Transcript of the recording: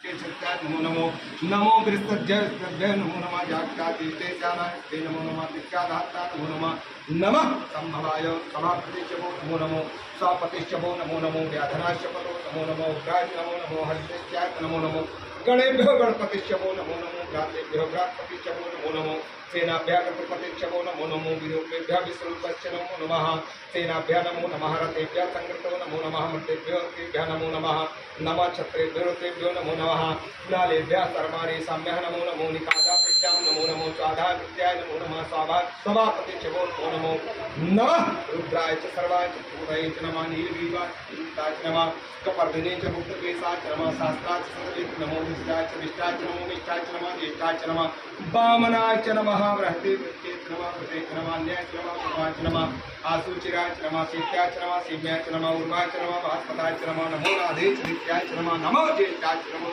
नमो नमो नमो बृहस्पत्यै नमो नमः जागृते ते नमो नमः विद्याधात्रा नमो नमः नमः संभवाय सभापतिश्चवो नमो नमो स्वापतिश्चवो नमो नमो व्याधनाश्चपतो नमो नमो उग्राय नमो नमो हरिश्चाय नमो नमो गणेभ्यो गणपतिश्चवो नमो नमो भ्रातेभ्यो भ्रातपतिश्चवो नमो नमो सेनाभ्यः गणपतिश्चवो नमो नमो विरूपेभ्यः विश्वरूपश्च नमो नमः सेनाभ्यः नमो नमः रथेभ्यः संकृतो नमो नमः मृतेभ्यो रथेभ्यः नमो नमः नमः छत्रेभ्यो रथेभ्यो नमो नमः नालेभ्यः सर्वाणि साम्यः नमो नमो निकादाभ्यां नमो नमो स्वाधाभ्याय नमो नमः सभापतिश्चवो नमो नमो नमः रुद्राय च सर्वाय च चतुराय च नमः नीलग्रीवाय च नमः कपर्दिने च मुक्तकेशाय च नमः शास्त्राय च सर्वे नमो विष्टाय च नमो विष्टाय च नमः ज्येष्ठाय च नमः वामनाय च नमः बृहते च नमः कृते च नमः अन्याय च नमः पूर्वाय च नमः आसूचिराय च नमः शीत्याय च नमः सीम्याय च नमः उर्वाय च नमः बृहस्पताय च नमः नमो राधे च नित्याय च नमः नमो ज्येष्ठाय च नमः